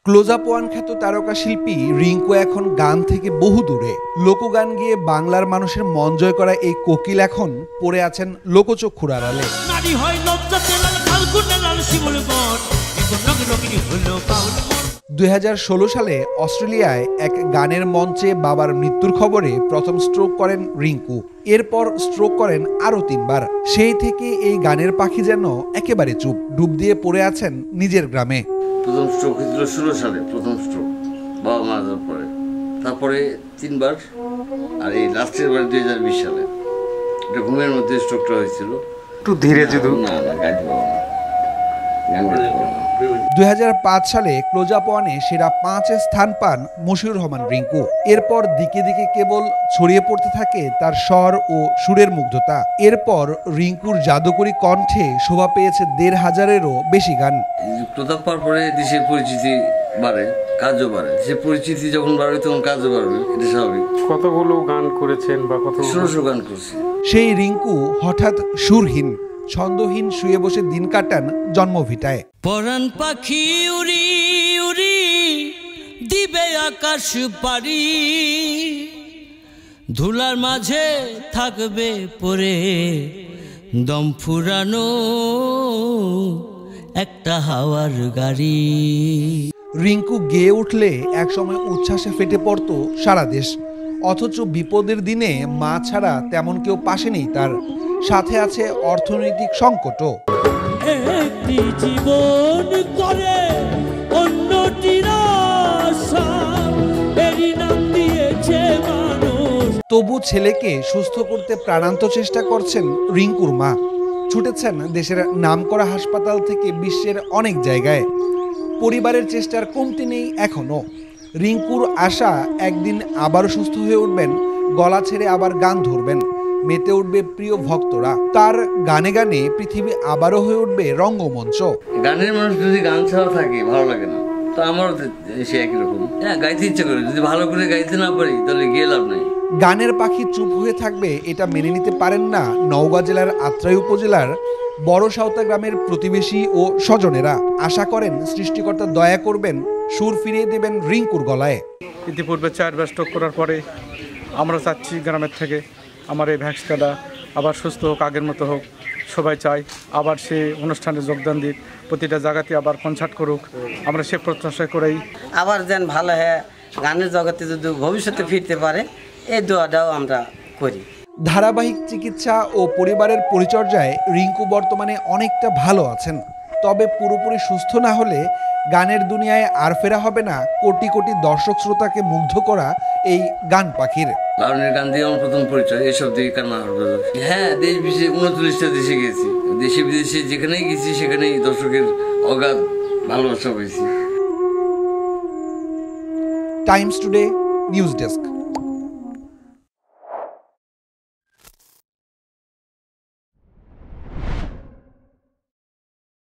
Close up one খ্যাত তারকা শিল্পী রিংকু এখন গান থেকে বহু দূরে। লোকগান গিয়ে বাংলার মানুষের মন জয় করা এই কোকিল এখন পড়ে আছেন লোকচক্ষুর আড়ালে। 2016 সালে অস্ট্রেলিয়ায় এক গানের মঞ্চে বাবার মৃত্যুর খবরে প্রথম স্ট্রোক করেন রিংকু। এরপর স্ট্রোক করেন আরও 3 বার। সেই থেকে এই গানের পাখি যেন একেবারে চুপ, ডুব দিয়ে পড়ে আছেন নিজের গ্রামে। প্রথম স্ট্রোক হয়েছিল 16 সালে, প্রথম স্ট্রোক বাবা মারা যাওয়ার পরে, তারপরে 3 বার, আর এই লাস্টের বার 2020 সালে। এটা ঘুমের মধ্যে স্ট্রোকটা হয়েছিল। একটু ধীরে যদি না গাইতে পারবো না, গান গাইতে পারবো না। 2005 সালে ক্লোজ আপ ওয়ানে সেরা 5-এ স্থান পান মশিউর রহমান রিংকু। এরপর দিকে দিকে কেবল ছড়িয়ে পড়তে থাকে তার স্বর ও সুরের মুগ্ধতা। এরপর রিংকুর জাদুকরী কণ্ঠে শোভা পেয়েছে 1500-এরও বেশি গান। ক্লোজ আপ পাওয়ার পরে দেশের পরিচিতি বাড়ে, কাজও বাড়ে। দেশের পরিচিতি যখন বাড়বে তখন কাজও বাড়বে, এটা স্বাভাবিক। কতগুলো গান করেছেন বা কত? 1600 গান করছি। সেই রিংকু হঠাৎ সুরহীন, ছন্দহীন শুয়ে বসে দিন কাটান জন্মভিটায়। পরাণ পাখি উড়ি উড়ি দিবে আকাশ পারি, ধুলার মাঝে থাকবে পরে দম ফুরানো একটা হাওয়ার গাড়ি। রিংকু গেয়ে উঠলে একসময় উচ্ছ্বাসে ফেটে পড়ত সারা দেশ। অথচ বিপদের দিনে মা ছাড়া তেমন কেউ পাশে নেই তার, সাথে আছে অর্থনৈতিক সংকটও। একটি জীবন করে অন্যটির আশা, এরই নাম দিয়েছে মানুষ। তবু ছেলেকে সুস্থ করতে প্রাণান্ত চেষ্টা করছেন রিংকুর মা। ছুটেছেন দেশের নামকরা হাসপাতাল থেকে বিশ্বের অনেক জায়গায়। পরিবারের চেষ্টার কমতি নেই এখনো। রিংকুর আশা একদিন আবারও সুস্থ হয়ে উঠবেন, গলা ছেড়ে আবার গান ধরবেন, মেতে উঠবে প্রিয় ভক্তরা। তার গানে গানে পৃথিবী আবারও হয়ে উঠবে রঙ্গমঞ্চ। গানের মানুষ যদি গান ছাড়া থাকে ভালো লাগে না, তো আমারও সে একই রকম। হ্যাঁ, গাইতে ইচ্ছে করে, যদি ভালো করে গাইতে না পারি তাহলে গিয়ে লাভ নেই। গানের পাখি চুপ হয়ে থাকবে এটা মেনে নিতে পারেন না নওগাঁ জেলার আত্রাই উপজেলার বড় সাঁওতা গ্রামের প্রতিবেশী ও স্বজনেরা। আশা করেন সৃষ্টিকর্তা দয়া করবেন, সুর ফিরিয়ে দেবেন রিংকুর গলায়। ইতিপূর্বে 4 বার স্ট্রোক করার পরে আমরা চাচ্ছি গ্রামের থেকে আমার এই ভ্যাক্স দাদা আবার সুস্থ হোক, আগের মতো হোক। সবাই চাই আবার সে অনুষ্ঠানে যোগদান দিক, প্রতিটা জায়গাতে আবার কনসার্ট করুক। আমরা সে প্রত্যাশা করেই আবার যেন ভালো হয়, গানের জগতে যদি ভবিষ্যতে ফিরতে পারে, এই দোয়াটাও আমরা করি। ধারাবাহিক চিকিৎসা ও পরিবারের পরিচর্যায় রিংকু বর্তমানে অনেকটা ভালো আছেন। তবে পুরোপুরি সুস্থ না হলে গানের দুনিয়ায় আর ফেরা হবে না কোটি কোটি দর্শক শ্রোতাকে মুগ্ধ করা এই গান পাখির। লালনের গান দিয়ে আমার প্রথম পরিচয়, এসব দিকে কান্না। হ্যাঁ, দেশ বিদেশে 39টা দেশে গেছি। দেশে বিদেশে যেখানেই গেছি সেখানেই দর্শকের অগাধ ভালোবাসা পেয়েছি। Times today news desk.